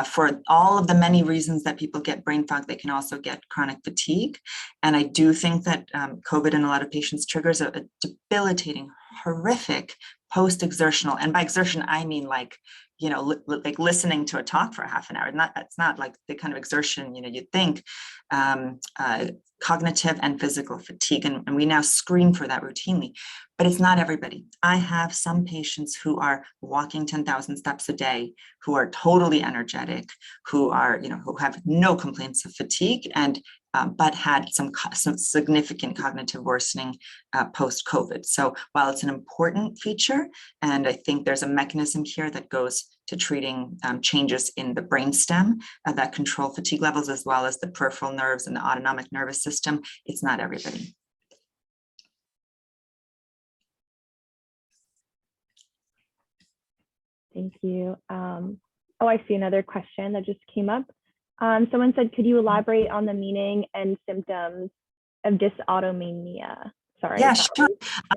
For all of the many reasons that people get brain fog, they can also get chronic fatigue. And I do think that COVID in a lot of patients triggers a debilitating, horrific post-exertional, and by exertion, I mean like listening to a talk for half an hour. It's not like the kind of exertion, you'd think, cognitive and physical fatigue. And we now screen for that routinely, but it's not everybody. I have some patients who are walking 10,000 steps a day, who are totally energetic, who are, who have no complaints of fatigue and but had some significant cognitive worsening post-COVID. So while it's an important feature, and I think there's a mechanism here that goes to treating changes in the brainstem that control fatigue levels, as well as the peripheral nerves and the autonomic nervous system, it's not everybody. Thank you. Oh, I see another question that just came up. Someone said, could you elaborate on the meaning and symptoms of dysautonomia? Sorry. Yeah, sure.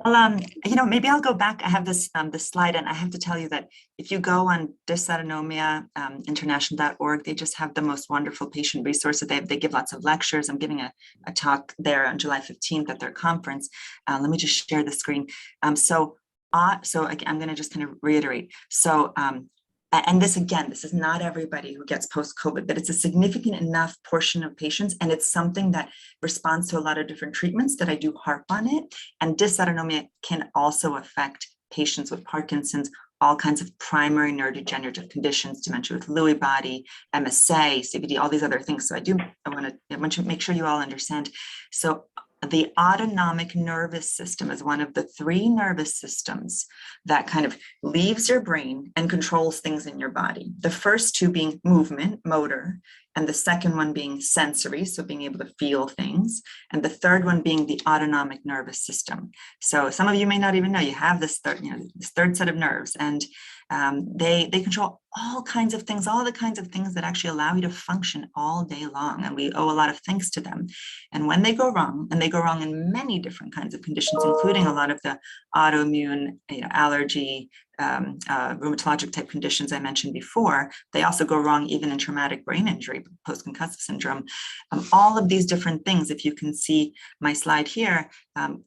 I'll, maybe I'll go back. I have this slide, and I have to tell you that if you go on DYSAUTONOMIA international.org, they just have the most wonderful patient resources. They give lots of lectures. I'm giving a talk there on July 15th at their conference. Let me just share the screen. So I'm going to just kind of reiterate. So, and this is not everybody who gets post-COVID, but it's a significant enough portion of patients. And it's something that responds to a lot of different treatments that I do harp on it. And dysautonomia can also affect patients with Parkinson's, all kinds of primary neurodegenerative conditions, dementia with Lewy body, MSA, CVD, all these other things. So I want to make sure you all understand. So the autonomic nervous system is one of the three nervous systems that kind of leaves your brain and controls things in your body. The first two being movement, motor, and the second one being sensory, so being able to feel things, and the third one being the autonomic nervous system. So some of you may not even know you have this third set of nerves, and they control all kinds of things, all the kinds of things that actually allow you to function all day long, and we owe a lot of thanks to them. And when they go wrong, and they go wrong in many different kinds of conditions, including a lot of the autoimmune, allergy, rheumatologic type conditions I mentioned before, they also go wrong even in traumatic brain injury, post-concussive syndrome. All of these different things, if you can see my slide here,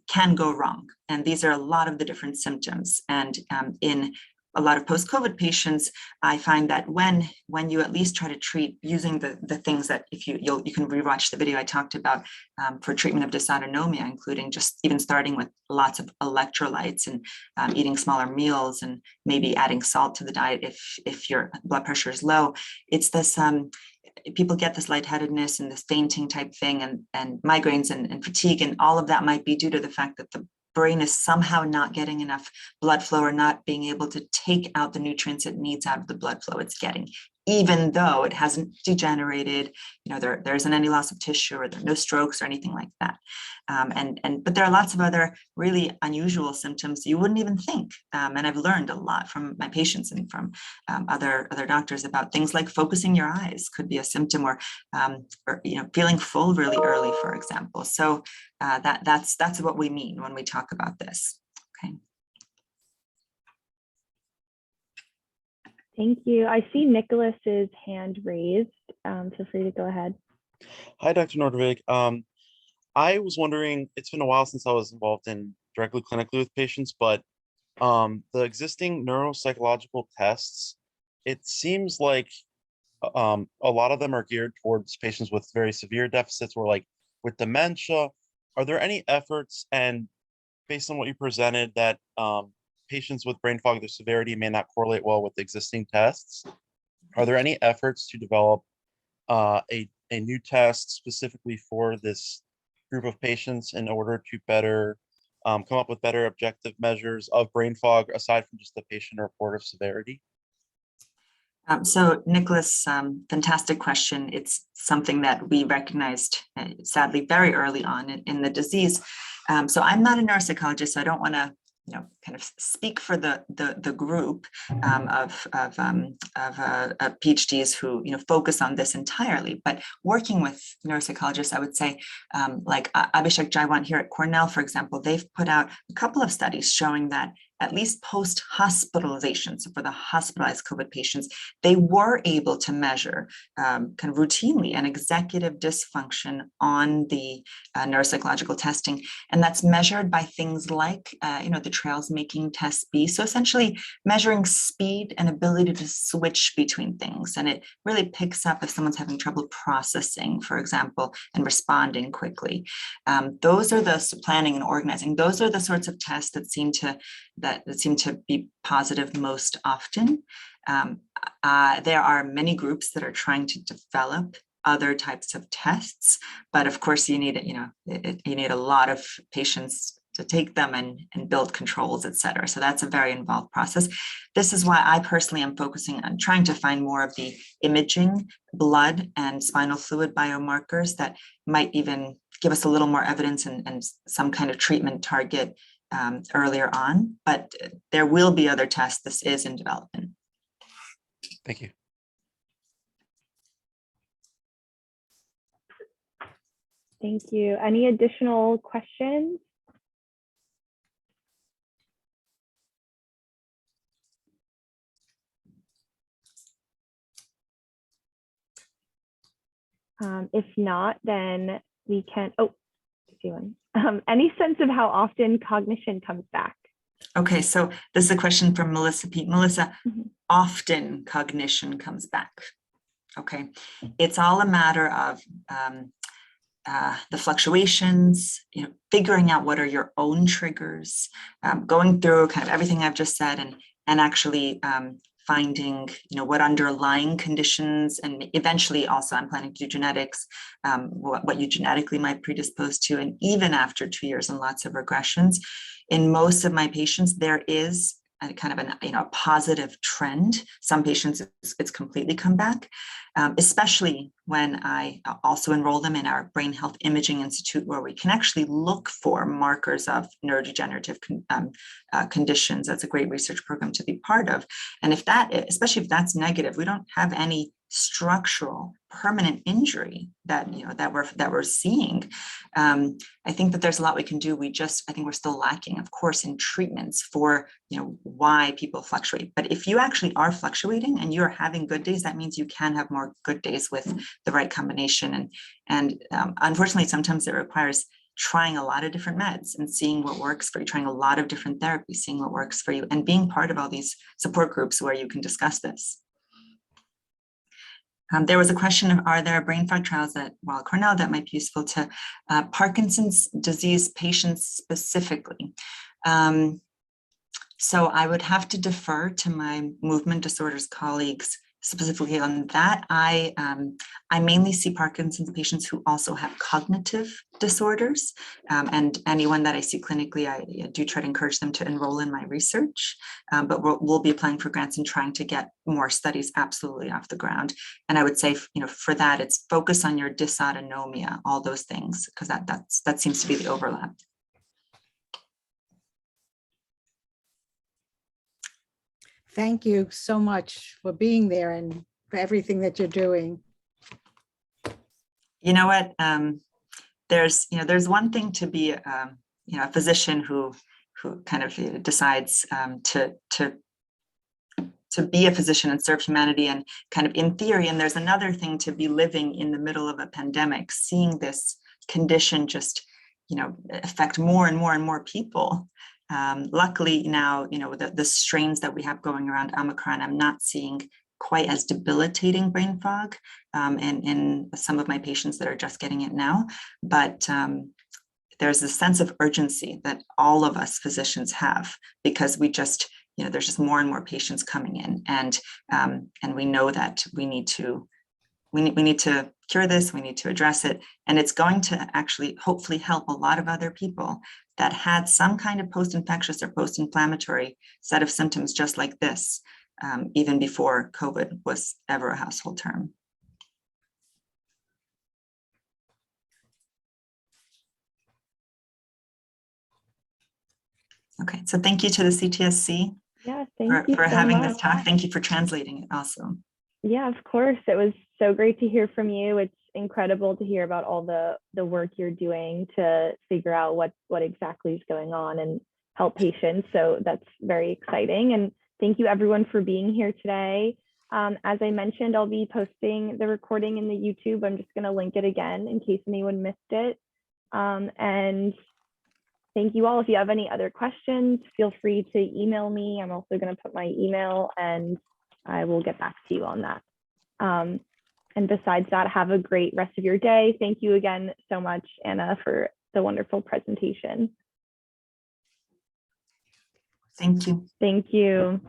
can go wrong. And these are a lot of the different symptoms. And in a lot of post-COVID patients, I find that when you at least try to treat using the things that, if you can rewatch the video I talked about for treatment of dysautonomia, including just even starting with lots of electrolytes and eating smaller meals and maybe adding salt to the diet if your blood pressure is low. It's this people get this lightheadedness and this fainting type thing, and migraines and fatigue, and all of that might be due to the fact that the brain is somehow not getting enough blood flow or not being able to take out the nutrients it needs out of the blood flow it's getting, even though it hasn't degenerated, there isn't any loss of tissue, or there are no strokes or anything like that. But there are lots of other really unusual symptoms you wouldn't even think. And I've learned a lot from my patients and from other doctors about things like focusing your eyes could be a symptom, or feeling full really early, for example. So that's what we mean when we talk about this. Okay. Thank you. I see Nicholas's hand raised. Feel free to go ahead. Hi, Dr. Nordvig. I was wondering, it's been a while since I was involved in directly clinically with patients, but the existing neuropsychological tests, it seems like a lot of them are geared towards patients with very severe deficits, or like with dementia. Are there any efforts, and based on what you presented, that patients with brain fog, their severity may not correlate well with existing tests? Are there any efforts to develop a new test specifically for this group of patients in order to better come up with better objective measures of brain fog, aside from just the patient report of severity? So Nicholas, fantastic question. It's something that we recognized, sadly, very early on in the disease. So I'm not a neuropsychologist, so I don't want to kind of speak for the group of PhDs who focus on this entirely. But working with neuropsychologists, I would say, like Abhishek Jaiwant here at Cornell, for example, they've put out a couple of studies showing that at least post-hospitalization, so for the hospitalized COVID patients, they were able to measure kind of routinely an executive dysfunction on the neuropsychological testing. And that's measured by things like, the Trails Making Test B. So essentially measuring speed and ability to switch between things. And it really picks up if someone's having trouble processing, for example, and responding quickly. Those are the planning and organizing. Those are the sorts of tests that seem to be positive most often. There are many groups that are trying to develop other types of tests, but of course you need a lot of patients to take them and build controls, et cetera. So that's a very involved process. This is why I personally am focusing on trying to find more of the imaging, blood and spinal fluid biomarkers that might even give us a little more evidence and some kind of treatment target earlier on, but there will be other tests. This is in development. Thank you. Thank you. Any additional questions? If not, then we can, any sense of how often cognition comes back? Okay, so this is a question from Melissa P. Melissa, often cognition comes back. Okay, it's all a matter of the fluctuations, figuring out what are your own triggers, going through kind of everything I've just said, and actually finding, what underlying conditions, and eventually also I'm planning to do genetics, what you genetically might predispose to, and even after 2 years and lots of regressions, in most of my patients, there is a kind of a positive trend. Some patients, it's completely come back, especially when I also enroll them in our Brain Health Imaging Institute, where we can actually look for markers of neurodegenerative conditions. That's a great research program to be part of. And if that, especially if that's negative, we don't have any structural permanent injury that we're seeing. I think that there's a lot we can do. I think we're still lacking, of course, in treatments for why people fluctuate. But if you actually are fluctuating and you're having good days, that means you can have more good days with the right combination. And unfortunately, sometimes it requires trying a lot of different meds and seeing what works for you, trying a lot of different therapies, seeing what works for you, and being part of all these support groups where you can discuss this. There was a question of, are there brain fog trials at Weill Cornell that might be useful to Parkinson's disease patients specifically? So I would have to defer to my movement disorders colleagues specifically on that. I mainly see Parkinson's patients who also have cognitive disorders, and anyone that I see clinically, I do try to encourage them to enroll in my research, but we'll be applying for grants and trying to get more studies absolutely off the ground. And I would say, for that, it's focus on your dysautonomia, all those things, because that seems to be the overlap. Thank you so much for being there and for everything that you're doing. You know what? There's one thing to be a physician who kind of decides to be a physician and serve humanity and kind of in theory, and there's another thing to be living in the middle of a pandemic, seeing this condition just affect more and more and more people. Luckily now, the strains that we have going around Omicron, I'm not seeing quite as debilitating brain fog in some of my patients that are just getting it now. But there's a sense of urgency that all of us physicians have, because we just, there's just more and more patients coming in, and we know that we need to cure this, we need to address it, and it's going to actually hopefully help a lot of other people that had some kind of post-infectious or post-inflammatory set of symptoms just like this, even before COVID was ever a household term. Okay, so thank you to the CTSC for having this talk. Thank you for translating it also. Yeah, of course. It was so great to hear from you. It's incredible to hear about all the work you're doing to figure out what exactly is going on and help patients. So that's very exciting. And thank you everyone for being here today. As I mentioned, I'll be posting the recording in the YouTube. I'm just going to link it again in case anyone missed it. And thank you all. If you have any other questions, feel free to email me. I'm also going to put my email and I will get back to you on that. And besides that, have a great rest of your day. Thank you again so much, Anna, for the wonderful presentation. Thank you. Thank you.